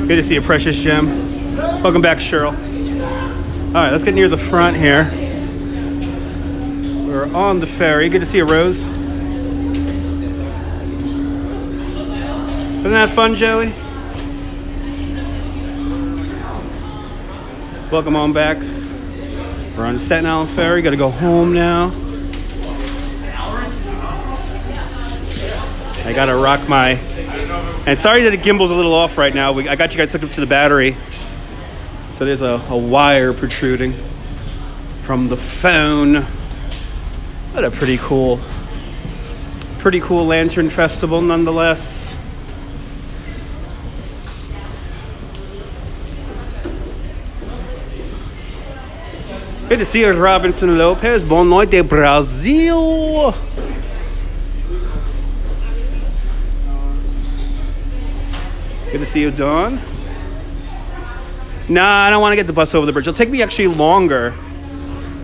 Good to see you, precious gem. Welcome back, Cheryl. All right, let's get near the front here. We're on the ferry. Good to see you, Rose. Isn't that fun, Joey? Welcome on back. We're on the Staten Island Ferry. Got to go home now. I got to rock my... And sorry that the gimbal's a little off right now. I got you guys hooked up to the battery. So there's a wire protruding from the phone. What a pretty cool lantern festival nonetheless. Good to see you, Robinson Lopez. Boa noite, Brazil. Good to see you, Dawn. Nah, I don't want to get the bus over the bridge. It'll take me actually longer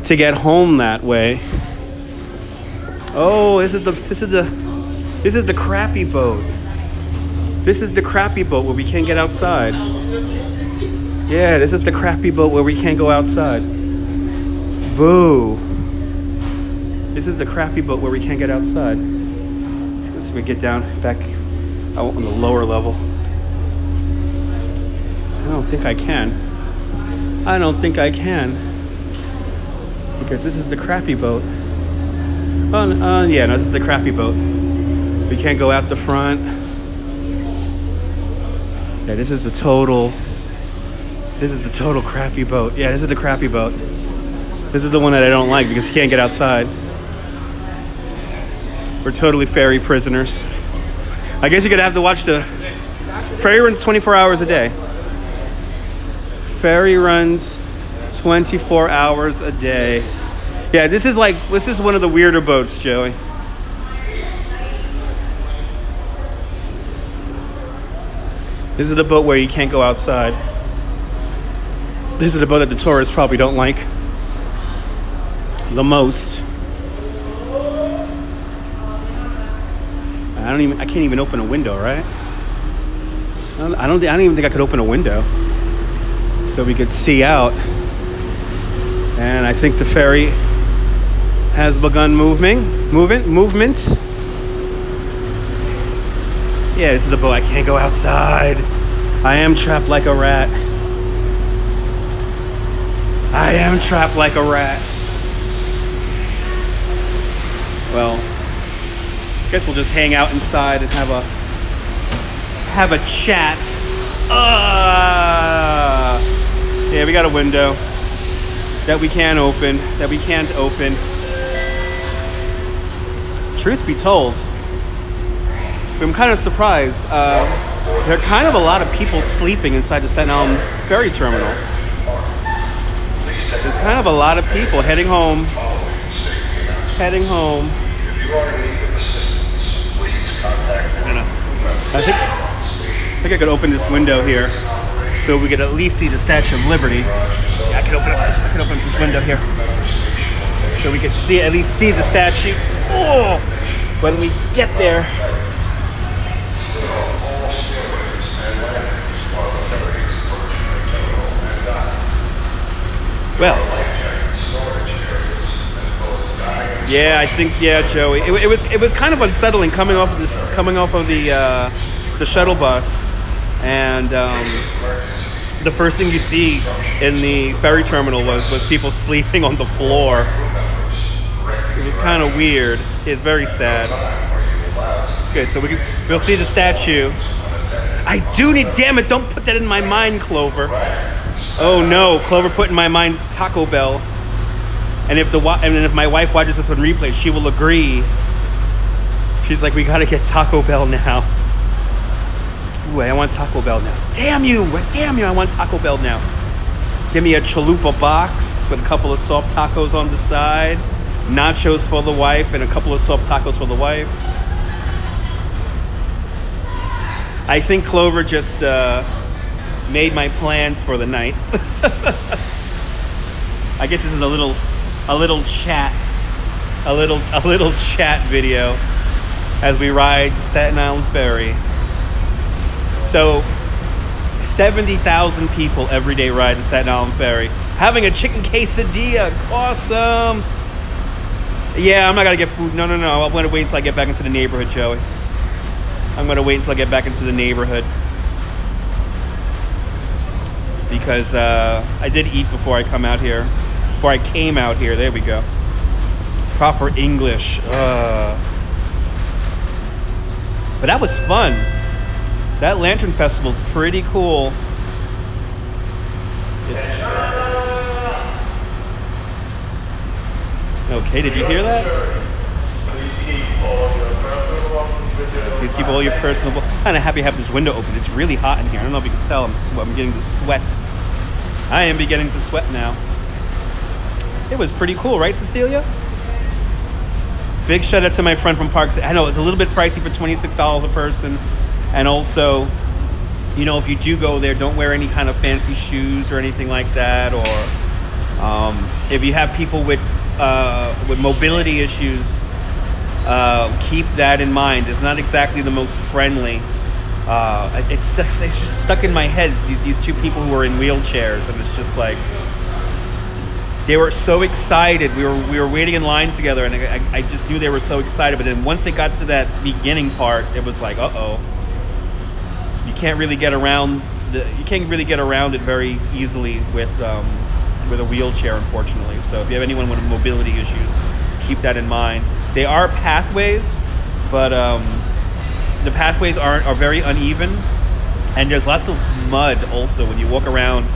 to get home that way. Oh, this is the crappy boat. This is the crappy boat where we can't get outside. Yeah, this is the crappy boat where we can't go outside. Boo. This is the crappy boat where we can't get outside. Let's see if we get down back out on the lower level. I don't think I can. I don't think I can. Because this is the crappy boat. Yeah, no, this is the crappy boat. We can't go out the front. Yeah, this is the total crappy boat. Yeah, this is the crappy boat. This is the one that I don't like because you can't get outside. We're totally ferry prisoners. I guess you're gonna have to watch the ferry runs 24 hours a day. Ferry runs 24 hours a day. Yeah, this is one of the weirder boats, Joey. This is the boat where you can't go outside. This is the boat that the tourists probably don't like the most. I can't even open a window, right? I don't even think I could open a window so we could see out. And I think the ferry has begun movement. Yeah, this is the boat. I can't go outside. I am trapped like a rat. I am trapped like a rat. Well, I guess we'll just hang out inside and have a chat. Yeah, we got a window that we can't open. Truth be told, I'm kind of surprised. There are kind of a lot of people sleeping inside the Staten Island Ferry terminal. There's kind of a lot of people heading home. I don't know. I think I could open this window here so we could at least see the Statue of Liberty. Yeah, I could open up this window here so we could at least see the statue. Oh, when we get there. Well, yeah, I think Joey. It was kind of unsettling coming off of the shuttle bus, and the first thing you see in the ferry terminal was people sleeping on the floor. It was kind of weird. It's very sad. Good, so we'll see the statue. I do need. Damn it! Don't put that in my mind, Clover. Oh no, Clover put in my mind Taco Bell. And if my wife watches this on replay, she will agree. She's like, we gotta get Taco Bell now. Ooh, I want Taco Bell now. Damn you, I want Taco Bell now. Give me a chalupa box with a couple of soft tacos on the side, nachos for the wife, and a couple of soft tacos for the wife. I think Clover just made my plans for the night. I guess this is a little chat video as we ride the Staten Island Ferry. So 70,000 people every day ride the Staten Island Ferry. Having a chicken quesadilla. Awesome. Yeah, I'm not going to get food. No. I'm going to wait until I get back into the neighborhood, Joey. I'm going to wait until I get back into the neighborhood. Because I did eat before I come out here. Before I came out here. There we go. Proper English. But that was fun. That Lantern Festival is pretty cool. Okay, did you hear that? Please keep all your personal... I'm kind of happy to have this window open. It's really hot in here. I don't know if you can tell. I'm getting the sweat. I am beginning to sweat now. It was pretty cool, right, Cecilia? Big shout out to my friend from Parks. I know it's a little bit pricey for $26 a person. And also, you know, if you do go there, don't wear any kind of fancy shoes or anything like that. Or if you have people with mobility issues, keep that in mind. It's not exactly the most friendly. It's just stuck in my head. These two people who were in wheelchairs, and it's just like they were so excited. We were waiting in line together, and I just knew they were so excited. But then once it got to that beginning part, it was like, uh-oh. You can't really get around it very easily with a wheelchair, unfortunately. So if you have anyone with mobility issues, keep that in mind. They are pathways, but the pathways are very uneven, and there's lots of mud also when you walk around.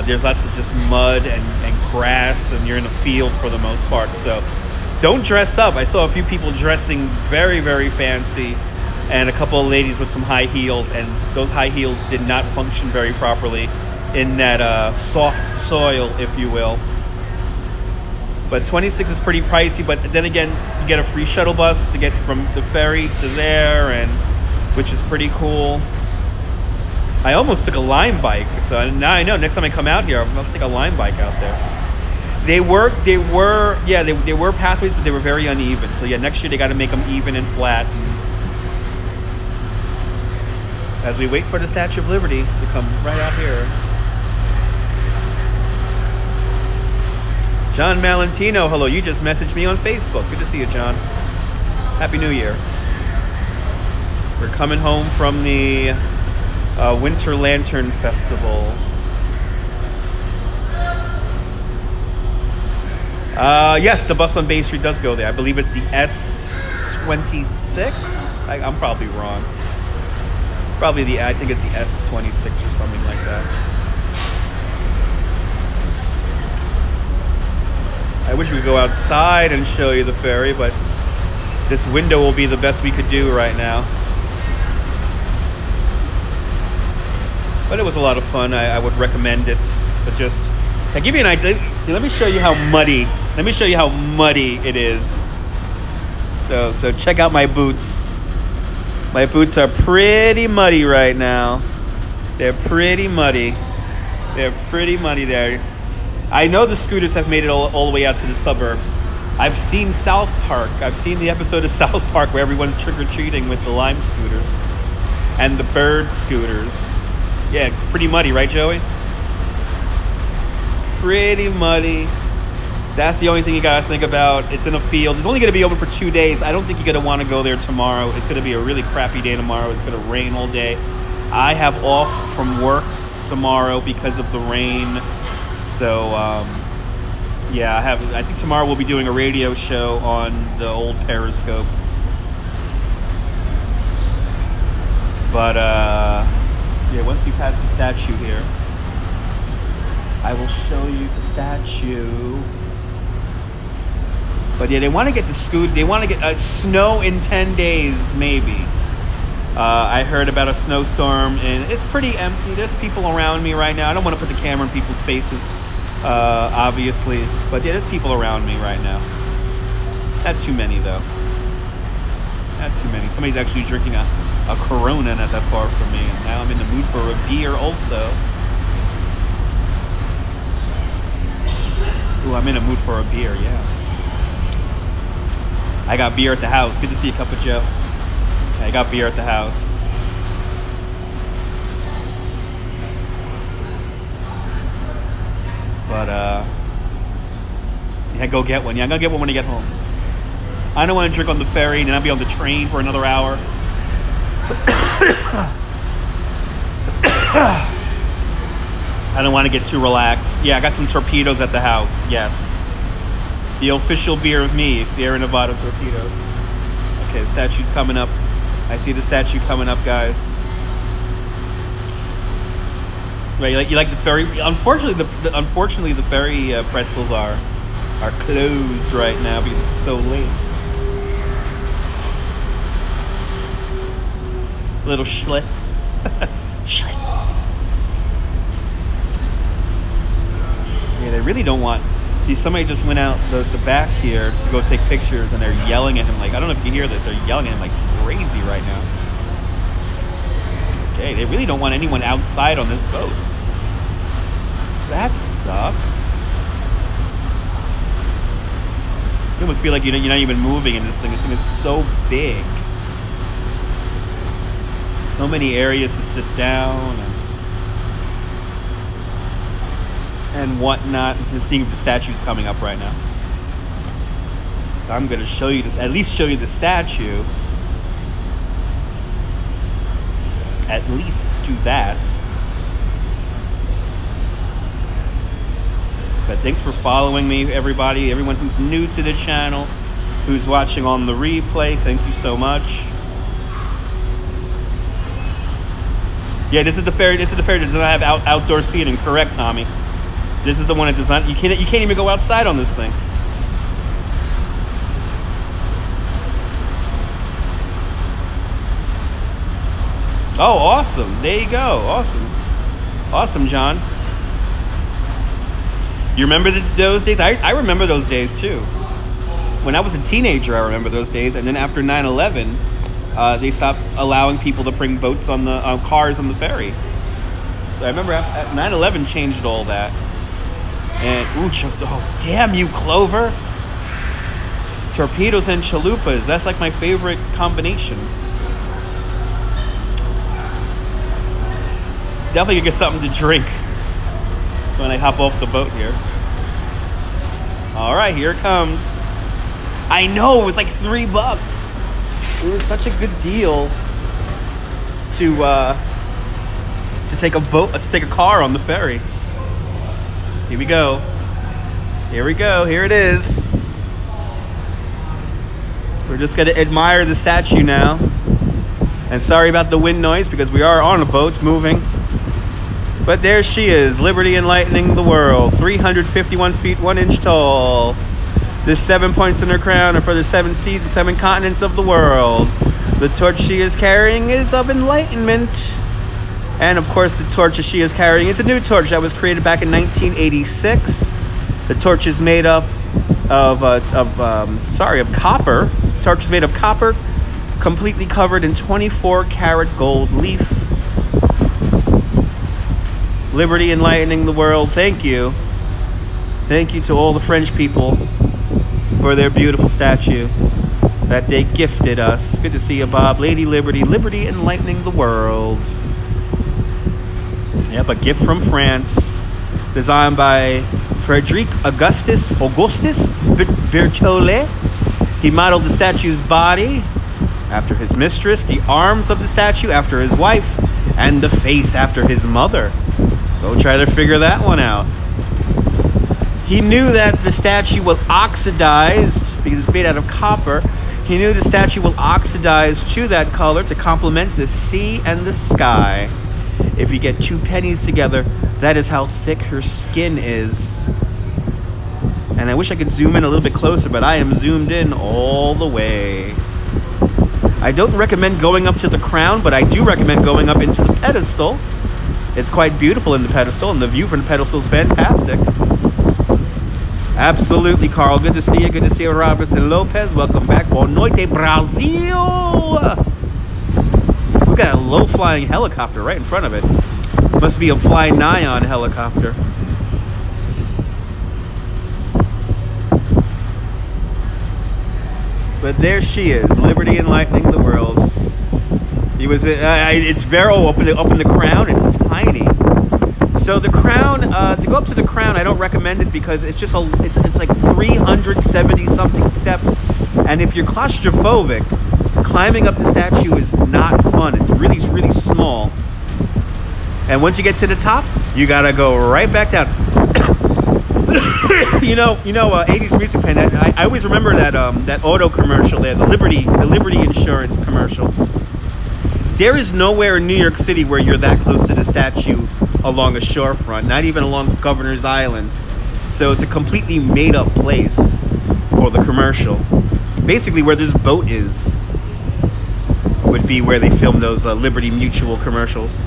There's lots of just mud and grass, and you're in a field for the most part. So don't dress up. I saw a few people dressing very, very fancy, and a couple of ladies with some high heels, and those high heels did not function very properly in that soft soil, if you will. But $26 is pretty pricey, but then again, you get a free shuttle bus to get from the ferry to there, and which is pretty cool. I almost took a Lime bike, so now I know next time I come out here, I'll take a Lime bike out there. They were pathways, but they were very uneven. So yeah, next year they got to make them even and flat. As we wait for the Statue of Liberty to come right out here. John Malentino, hello. You just messaged me on Facebook. Good to see you, John. Happy New Year. We're coming home from the Winter Lantern Festival. Yes, the bus on Bay Street does go there. I believe it's the S26. I'm probably wrong. I think it's the S26 or something like that. I wish we could go outside and show you the ferry, but this window will be the best we could do right now. But it was a lot of fun. I would recommend it. But just, I'll give you an idea. Let me show you how muddy. Let me show you how muddy it is. So check out my boots. My boots are pretty muddy right now. They're pretty muddy. They're pretty muddy there. I know the scooters have made it all the way out to the suburbs. I've seen South Park. I've seen the episode of South Park where everyone's trick-or-treating with the Lime scooters and the bird scooters. Yeah, pretty muddy, right, Joey? Pretty muddy. That's the only thing you gotta think about. It's in a field. It's only gonna be open for 2 days. I don't think you're gonna want to go there tomorrow. It's gonna be a really crappy day tomorrow. It's gonna rain all day. I have off from work tomorrow because of the rain. So yeah, I think tomorrow we'll be doing a radio show on the old Periscope. But yeah, once we pass the statue here, I will show you the statue. But yeah, they want to get the scoot. They want to get snow in 10 days, maybe. I heard about a snowstorm, and it's pretty empty. There's people around me right now. I don't want to put the camera in people's faces, obviously. But yeah, there's people around me right now. Not too many, though. Not too many. Somebody's actually drinking a Corona not that far from me. And now I'm in the mood for a beer also. Ooh, I'm in a mood for a beer, yeah. I got beer at the house. Good to see you, Cup of Joe. I got beer at the house. But, yeah, go get one. Yeah, I'm going to get one when I get home. I don't want to drink on the ferry, and then I'll be on the train for another hour. I don't want to get too relaxed. Yeah, I got some torpedoes at the house. Yes. The official beer of me, Sierra Nevada torpedoes. Okay, the statue's coming up. I see the statue coming up, guys. Right, you like the ferry? Unfortunately, the ferry pretzels are closed right now because it's so late. Little Schlitz. Schlitz. Yeah, they really don't want... See, somebody just went out the back here to go take pictures, and they're yelling at him like... I don't know if you can hear this. They're yelling at him like crazy right now. Okay, they really don't want anyone outside on this boat. That sucks. You almost feel like you're not even moving in this thing. This thing is so big. So many areas to sit down and whatnot. Just seeing if the statue's coming up right now. So I'm going to show you this, at least show you the statue. At least do that. But thanks for following me, everybody. Everyone who's new to the channel, who's watching on the replay, thank you so much. Yeah, this is the ferry. This is the ferry that does not have outdoor seating. Correct, Tommy. This is the one that does not. You can't even go outside on this thing. Oh, awesome! There you go. Awesome, awesome, John. You remember those days? I remember those days too. When I was a teenager, I remember those days. And then after 9/11. They stopped allowing people to bring boats on the cars on the ferry. So I remember 9/11 changed all that. And oh damn you, Clover! Torpedoes and chalupas. That's like my favorite combination. Definitely gonna get something to drink when I hop off the boat here. All right, here it comes. I know, it's like $3. It was such a good deal to take a car on the ferry. Here we go. Here we go. Here it is. We're just gonna admire the statue now. And sorry about the wind noise because we are on a boat moving. But there she is, Liberty enlightening the world. 351 feet 1 inch tall. The 7 points in her crown are for the 7 seas and 7 continents of the world. The torch she is carrying is of enlightenment. And of course the torch that she is carrying is a new torch that was created back in 1986. The torch is made up of copper. The torch is made of copper, completely covered in 24-karat gold leaf. Liberty enlightening the world. Thank you. Thank you to all the French people for their beautiful statue that they gifted us. Good to see you, Bob. Lady Liberty. Liberty enlightening the world. Yep, a gift from France. Designed by Frederic Augustus Berthollet. He modeled the statue's body after his mistress, the arms of the statue after his wife, and the face after his mother. Go try to figure that one out. He knew that the statue will oxidize, because it's made out of copper. He knew the statue will oxidize to that color to complement the sea and the sky. If you get 2 pennies together, that is how thick her skin is. And I wish I could zoom in a little bit closer, but I am zoomed in all the way. I don't recommend going up to the crown, but I do recommend going up into the pedestal. It's quite beautiful in the pedestal, and the view from the pedestal is fantastic. Absolutely, Carl. Good to see you. Good to see you, Robertson Lopez. Welcome back. Boa noite, Brazil. We got a low-flying helicopter right in front of it. Must be a Fly Nyan helicopter. But there she is, Liberty enlightening the world. He was. It's very up in the crown. It's tiny. So the Crown, to go up to the Crown, I don't recommend it because it's just it's like 370 something steps, and if you're claustrophobic, climbing up the statue is not fun. It's really small, and once you get to the top, you gotta go right back down. you know, 80s music fan. I always remember that auto commercial there, the Liberty Insurance commercial. There is nowhere in New York City where you're that close to the statue along a shorefront, not even along Governor's Island. So it's a completely made-up place for the commercial. Basically, where this boat is would be where they film those Liberty Mutual commercials.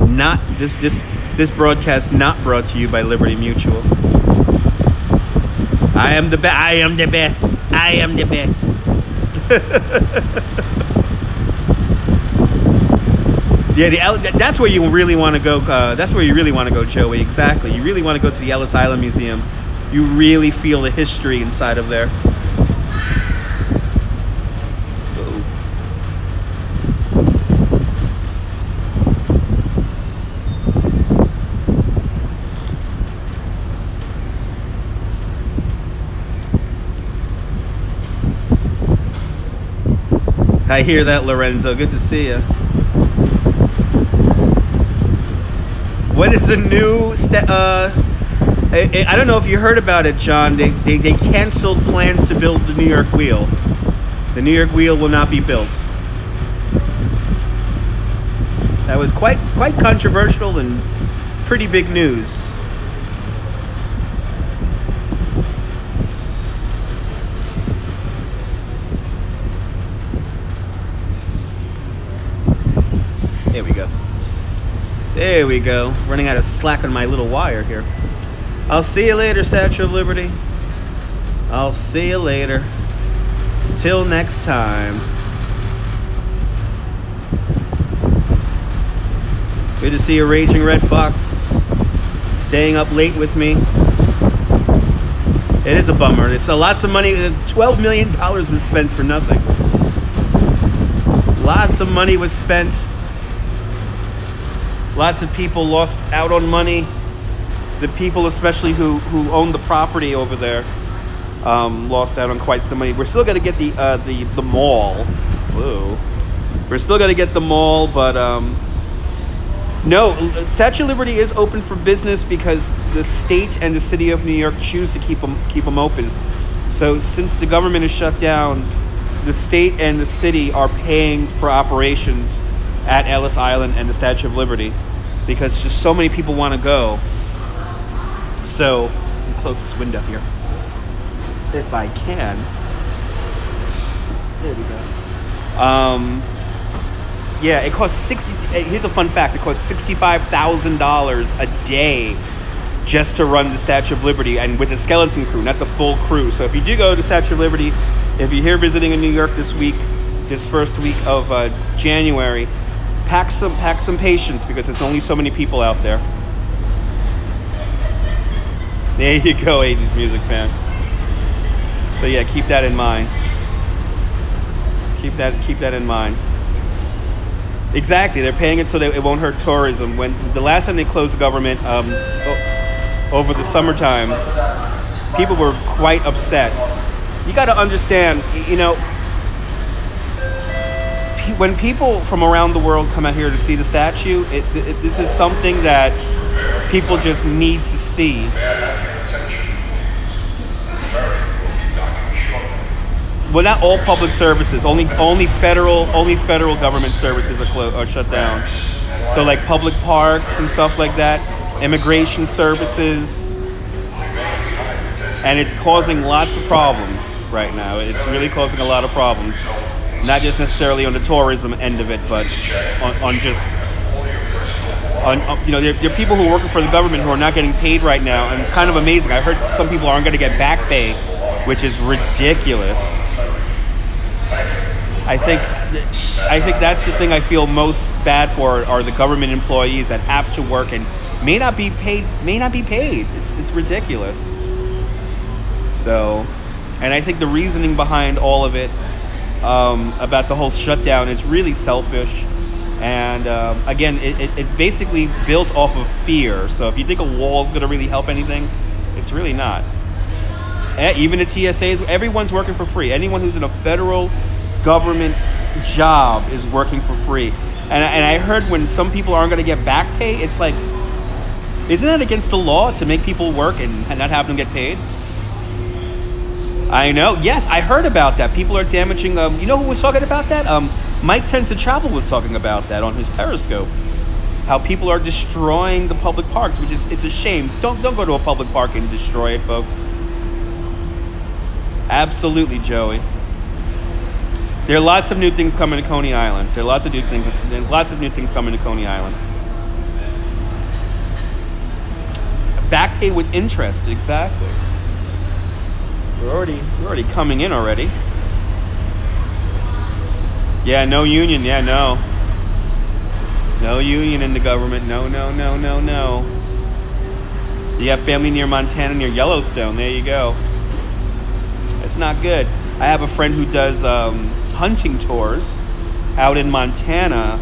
Not this broadcast not brought to you by Liberty Mutual. I am the best. I am the best. I am the best. Yeah, that's where you really want to go. That's where you really want to go, Joey. Exactly. You really want to go to the Ellis Island Museum. You really feel the history inside of there. I hear that, Lorenzo. Good to see you. What is the new... I don't know if you heard about it, John. They canceled plans to build the New York Wheel. The New York Wheel will not be built. That was quite controversial and pretty big news. There we go. There we go. Running out of slack on my little wire here. I'll see you later, Statue of Liberty. I'll see you later. Till next time. Good to see you, Raging Red Fox. Staying up late with me. It is a bummer. It's lots of money. $12 million was spent for nothing. Lots of money was spent. Lots of people lost out on money. The people, especially who own the property over there, lost out on quite some money. We're still going to get the mall. Whoa. We're still going to get the mall, but no. Statue of Liberty is open for business because the state and the city of New York choose to keep them open. So since the government is shut down, the state and the city are paying for operations at Ellis Island and the Statue of Liberty because just so many people want to go. So, I'll close this window here if I can. There we go. Yeah, it costs here's a fun fact. It costs $65,000 a day just to run the Statue of Liberty, and with a skeleton crew, not the full crew. So if you do go to Statue of Liberty, if you're here visiting in New York this first week of January, pack some patience because there's only so many people out there. There you go, 80s music fan. So yeah, keep that in mind. Keep that in mind. Exactly, they're paying it so that it won't hurt tourism. When the last time they closed the government over the summertime, people were quite upset. You got to understand, when people from around the world come out here to see the statue, this is something that people just need to see. Well, not all public services. Only federal government services are shut down. So like public parks and stuff like that, immigration services, and it's causing lots of problems right now. It's really causing a lot of problems. Not just necessarily on the tourism end of it, but there are people who are working for the government who are not getting paid right now, and it's kind of amazing. I heard some people aren't going to get back pay, which is ridiculous. I think that's the thing I feel most bad for are the government employees that have to work and may not be paid. It's ridiculous. So, and I think the reasoning behind all of it about the whole shutdown is really selfish. And again, it's basically built off of fear. So if you think a wall's going to really help anything, it's really not. Even the TSAs, everyone's working for free. Anyone who's in a federal government job is working for free. And I heard when some people aren't going to get back pay, it's like, isn't it against the law to make people work and not have them get paid? I know. Yes, I heard about that. People are damaging. You know who was talking about that? Mike Tends to Travel was talking about that on his Periscope. How people are destroying the public parks, which is, it's a shame. Don't go to a public park and destroy it, folks. Absolutely, Joey. There are lots of new things coming to Coney Island. There are lots of new things. Coming to Coney Island. Back pay with interest, exactly. We're already coming in already. Yeah, no union. Yeah, no. No union in the government. No. You have family near Montana, near Yellowstone. There you go. It's not good. I have a friend who does hunting tours out in Montana,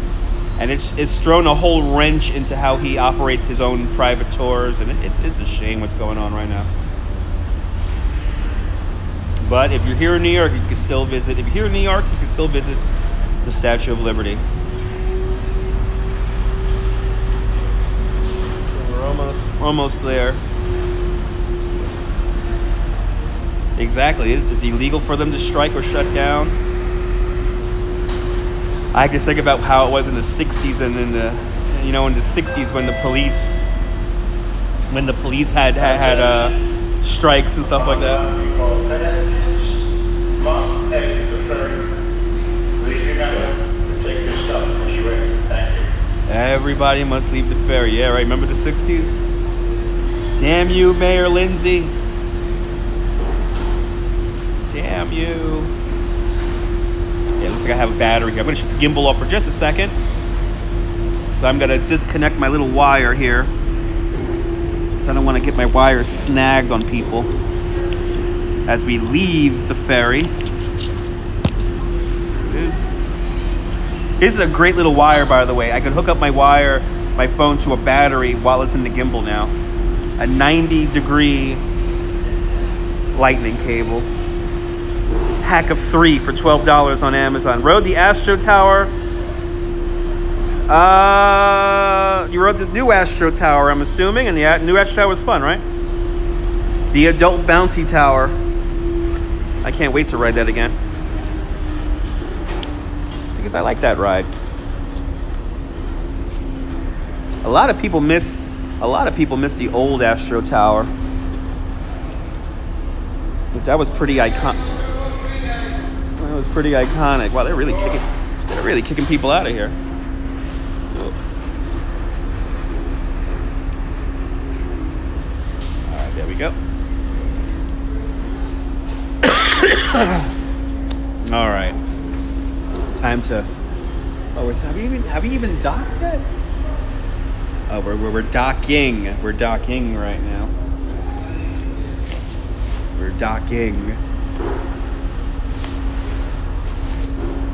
and it's thrown a whole wrench into how he operates his own private tours, and it's a shame what's going on right now. But if you're here in New York, you can still visit. If you're here in New York, you can still visit the Statue of Liberty. We're almost there. Exactly. Is it illegal for them to strike or shut down? I can think about how it was in the 60s and in the 60s when the police had strikes and stuff like that. Everybody must leave the ferry. Yeah, right. Remember the 60s? Damn you, Mayor Lindsay. Damn you. Yeah, looks like I have a battery here. I'm going to shut the gimbal off for just a second. So I'm going to disconnect my little wire here. Because I don't want to get my wires snagged on people as we leave the ferry. This is a great little wire, by the way. I can hook up my phone to a battery while it's in the gimbal now. A 90-degree lightning cable. Pack of 3 for $12 on Amazon. Rode the Astro Tower. You rode the new Astro Tower, I'm assuming, and the new Astro Tower was fun, right? The adult bouncy tower. I can't wait to ride that again. Because I like that ride. A lot of people miss the old Astro Tower. That was pretty iconic. That was pretty iconic. Wow, they're really kicking people out of here. All right, there we go. All right. Time to. Oh, have we even docked yet? Oh, we're docking. We're docking right now. We're docking.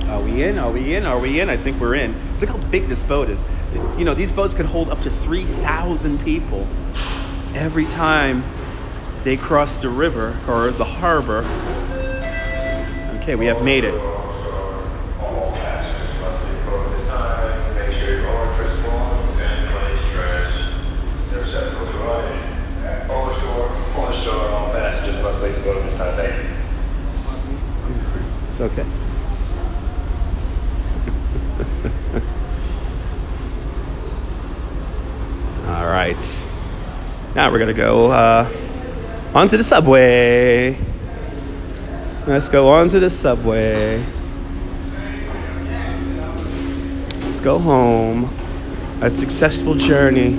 Are we in? Are we in? Are we in? I think we're in. Look how big this boat is. You know, these boats could hold up to 3,000 people every time they cross the river or the harbor. Okay, we have made it. It's okay. All right. Now we're gonna go onto the subway. Let's go onto the subway. Let's go home. A successful journey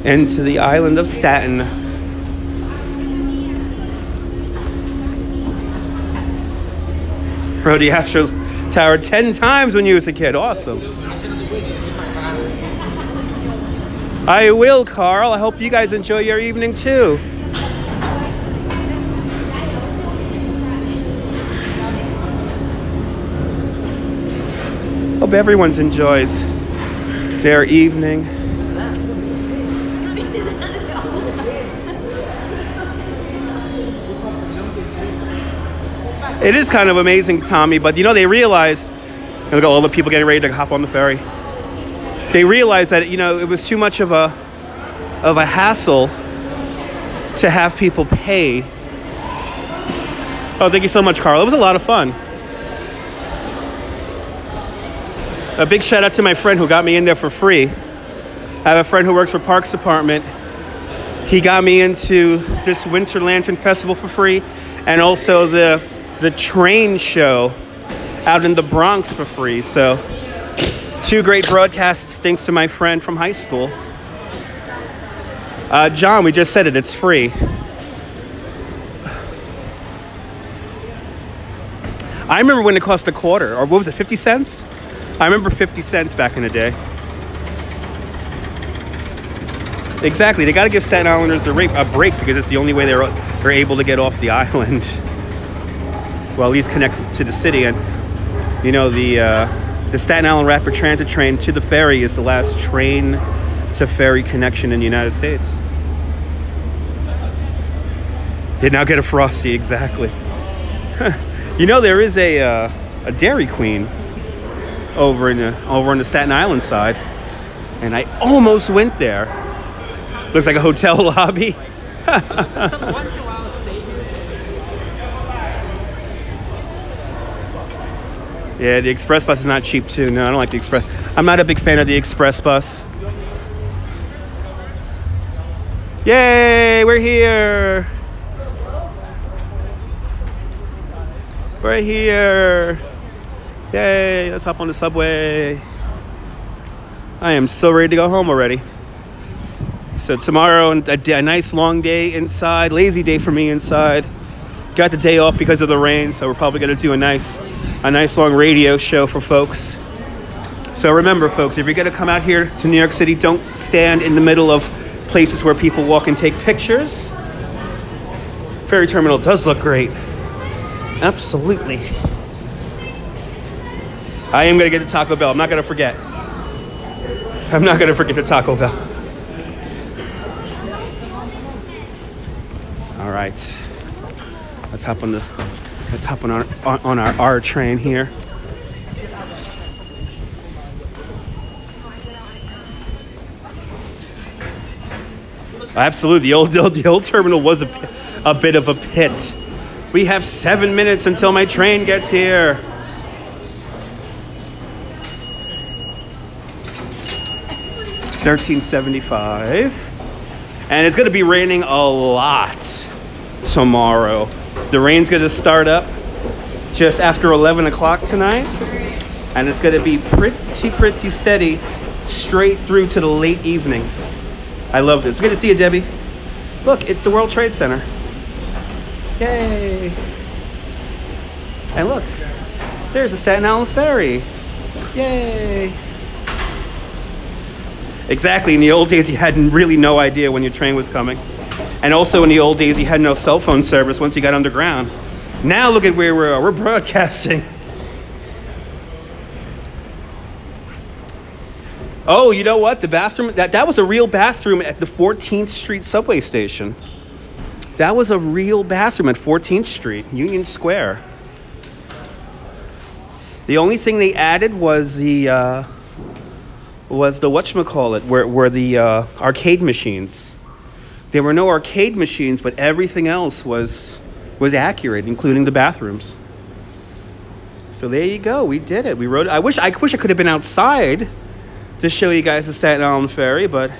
into the island of Staten. Rode the Astro Tower 10 times when you was a kid. Awesome. I will, Carl. I hope you guys enjoy your evening too. Hope everyone enjoys. their evening. It is kind of amazing, Tommy, but you know, they realized, look at all the people getting ready to hop on the ferry. They realized that, you know, it was too much of a hassle to have people pay. Oh, thank you so much, Carl. It was a lot of fun. A big shout out to my friend who got me in there for free. I have a friend who works for Parks Department. He got me into this Winter Lantern Festival for free, and also the train show out in the Bronx for free. So 2 great broadcasts thanks to my friend from high school. John, we just said it, it's free. I remember when it cost a quarter, or what was it, 50 cents? I remember 50 cents back in the day. Exactly, they gotta give Staten Islanders a break because it's the only way they're able to get off the island. Well, at least connect to the city. And you know, the Staten Island Rapid Transit train to the ferry is the last train to ferry connection in the United States. You now get a Frosty, exactly. You know, there is a Dairy Queen over on the Staten Island side, and I almost went there. Looks like a hotel lobby. Yeah, the express bus is not cheap too. No, I don't like the express. I'm not a big fan of the express bus. Yay, we're here. We're here. Yay, let's hop on the subway. I am so ready to go home already. So tomorrow, a nice long day inside, lazy day for me inside. Got the day off because of the rain, so we're probably going to do a nice long radio show for folks. So remember, folks, if you're going to come out here to New York City, don't stand in the middle of places where people walk and take pictures. Ferry terminal does look great. Absolutely. I am going to get the Taco Bell. I'm not going to forget. I'm not going to forget the Taco Bell. All right. Let's hop on our R train here. Absolutely. The old terminal was a bit of a pit. We have 7 minutes until my train gets here. $13.75. And it's going to be raining a lot tomorrow. The rain's going to start up just after 11 o'clock tonight. And it's going to be pretty steady straight through to the late evening. I love this. Good to see you, Debbie. Look, it's the World Trade Center. Yay. And look, there's the Staten Island Ferry. Yay. Exactly. In the old days, you had really no idea when your train was coming. And also in the old days, you had no cell phone service once you got underground. Now look at where we are. We're broadcasting. Oh, you know what? The bathroom, that was a real bathroom at the 14th Street subway station. That was a real bathroom at 14th Street, Union Square. The only thing they added was the whatchamacallit, where the arcade machines. There were no arcade machines, but everything else was accurate, including the bathrooms. So there you go. We did it. We rode it. I wish I could have been outside to show you guys the Staten Island Ferry, but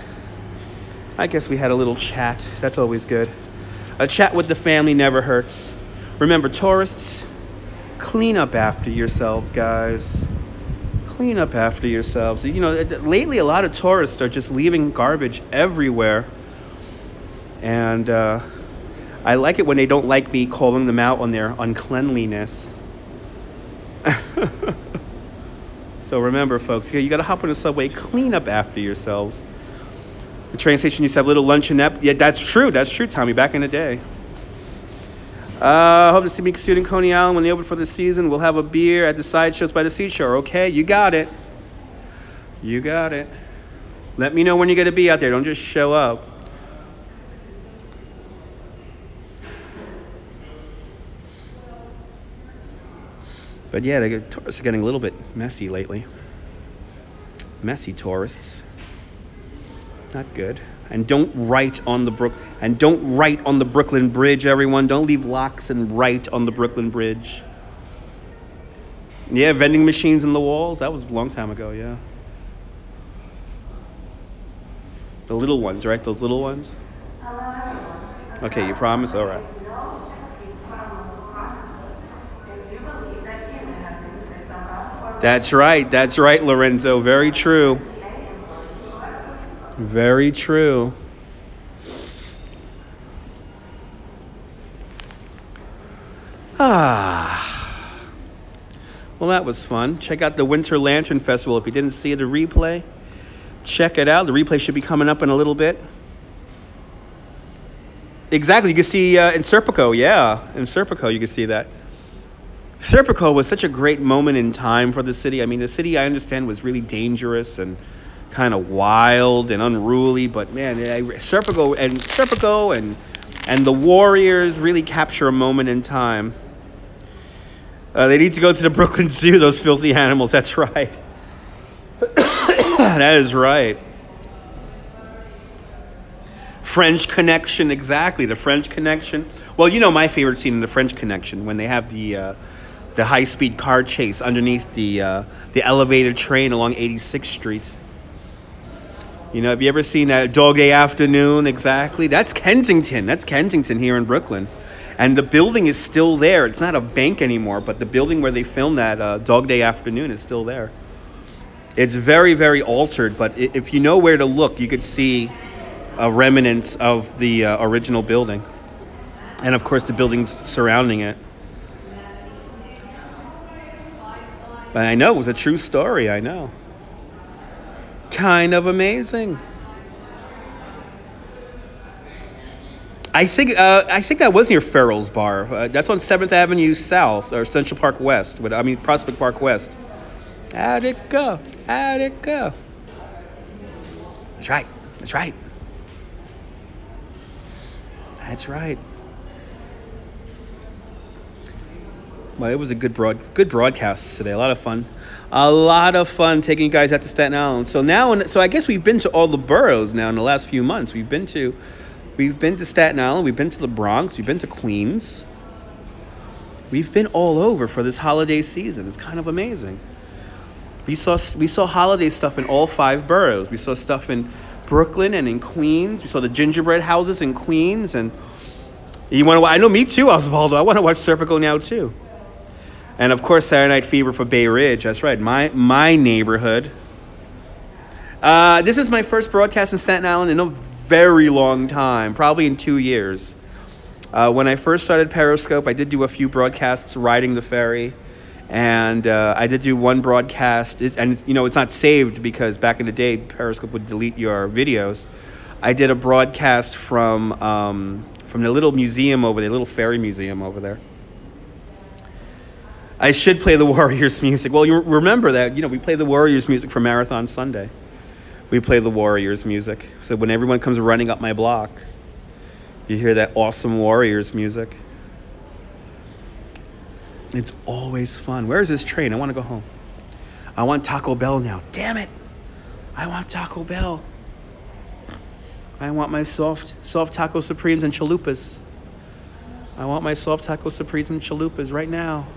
I guess we had a little chat. That's always good. A chat with the family never hurts. Remember, tourists, clean up after yourselves, guys. Clean up after yourselves. You know, lately a lot of tourists are just leaving garbage everywhere. And I like it when they don't like me calling them out on their uncleanliness. So remember, folks, you got to hop on the subway, clean up after yourselves. The train station used to have little luncheonette. Yeah, that's true. That's true, Tommy, back in the day. Hope to see me soon in Coney Island when they open for the season. We'll have a beer at the sideshows by the seashore. Okay, you got it. You got it. Let me know when you're going to be out there. Don't just show up. But yeah, the tourists are getting a little bit messy lately. Messy tourists. Not good. And don't write on the Brooklyn Bridge, everyone. Don't leave locks and write on the Brooklyn Bridge. Yeah, vending machines in the walls. That was a long time ago, yeah. The little ones, right? Those little ones? Okay, you promise? All right. That's right, Lorenzo. Very true. Very true. Well, that was fun. Check out the Winter Lantern Festival. If you didn't see the replay, check it out. The replay should be coming up in a little bit. Exactly. You can see in Serpico. Yeah, in Serpico, you can see that. Serpico was such a great moment in time for the city. I mean, the city, I understand, was really dangerous and kind of wild and unruly. But, man, Serpico and the Warriors really capture a moment in time. They need to go to the Brooklyn Zoo, those filthy animals. That's right. That is right. French Connection, exactly. The French Connection. Well, you know my favorite scene in the French Connection, when they have the high-speed car chase underneath the elevated train along 86th Street. You know, have you ever seen that Dog Day Afternoon? Exactly. That's Kensington. That's Kensington here in Brooklyn. And the building is still there. It's not a bank anymore, but the building where they filmed that Dog Day Afternoon is still there. It's very, very altered, but if you know where to look, you could see remnants of the original building. And, of course, the buildings surrounding it. But I know, it was a true story, I know. Kind of amazing. I think that was near Farrell's Bar. That's on 7th Avenue South, or Central Park West. Prospect Park West. Attica. That's right. That's right. That's right. Well, it was a good broadcast today. A lot of fun. A lot of fun taking you guys out to Staten Island. So I guess we've been to all the boroughs now in the last few months. We've been to Staten Island. We've been to the Bronx. We've been to Queens. We've been all over for this holiday season. It's kind of amazing. We saw holiday stuff in all 5 boroughs. We saw stuff in Brooklyn and in Queens. We saw the gingerbread houses in Queens. And I know, me too, Osvaldo. I want to watch Serpico now too. And of course, Saturday Night Fever for Bay Ridge. That's right, my neighborhood. This is my first broadcast in Staten Island in a very long time, probably in 2 years. When I first started Periscope, I did do a few broadcasts riding the ferry. And I did do one broadcast, and you know, it's not saved because back in the day, Periscope would delete your videos. I did a broadcast from the little museum over there, little ferry museum over there. I should play the Warriors music. Well, you remember that, you know, we play the Warriors music for Marathon Sunday. We play the Warriors music. So when everyone comes running up my block, you hear that awesome Warriors music. It's always fun. Where is this train? I want to go home. I want Taco Bell now. Damn it. I want Taco Bell. I want my soft taco supremes and chalupas. I want my soft taco supremes and chalupas right now.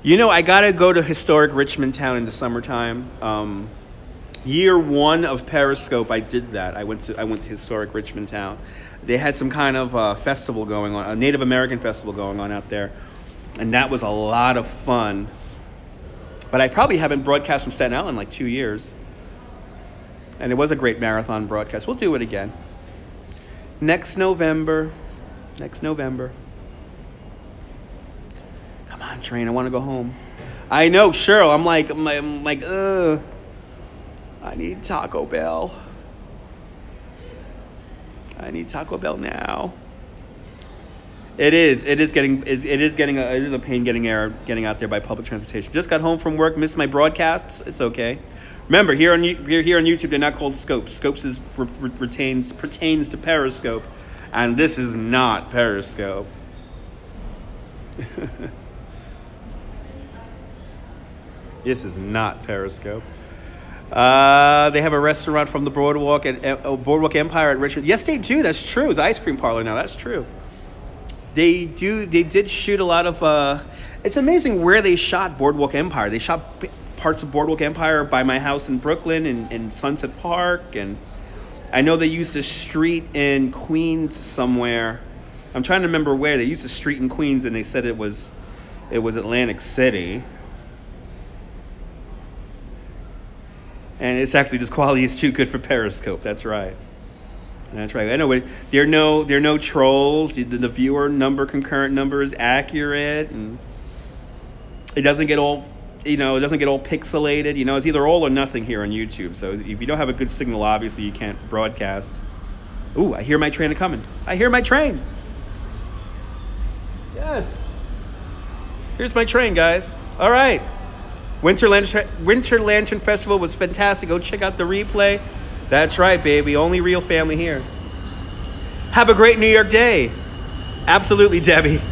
You know, I gotta go to historic Richmond Town in the summertime. Year 1 of Periscope, I did that. I went to historic Richmond Town. They had some kind of festival going on, a Native American festival going on out there, and that was a lot of fun. But I probably haven't broadcast from Staten Island in like 2 years, and it was a great marathon broadcast. We'll do it again next November. Come on, train. I want to go home. I know, Cheryl. I'm like, I need Taco Bell. I need Taco Bell now. It is. It is a pain getting out there by public transportation. Just got home from work. Missed my broadcasts. It's okay. Remember, here on YouTube, they're not called scopes. Scopes pertains to Periscope, and this is not Periscope. This is not Periscope. They have a restaurant from the Boardwalk Empire at Richmond. Yes, they do. That's true. It's an ice cream parlor now. That's true. They did shoot a lot of. It's amazing where they shot Boardwalk Empire. They shot parts of Boardwalk Empire by my house in Brooklyn and Sunset Park, and I know they used a street in Queens somewhere. I'm trying to remember where. They used a street in Queens, and they said it was Atlantic City. And it's actually, this quality is too good for Periscope. That's right. That's right. I know there are no trolls. The viewer number, concurrent number is accurate, and it doesn't get all pixelated. It's either all or nothing here on YouTube. So if you don't have a good signal, obviously you can't broadcast. Ooh, I hear my train coming. I hear my train. Yes. Here's my train, guys. All right. Winter Lantern Festival was fantastic. Go check out the replay. That's right, baby. Only real family here. Have a great New York Day. Absolutely, Debbie.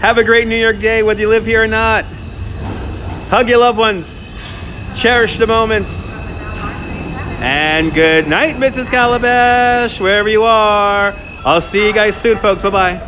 Have a great New York Day, whether you live here or not. Hug your loved ones. Cherish the moments. And good night, Mrs. Calabash, wherever you are. I'll see you guys soon, folks. Bye-bye.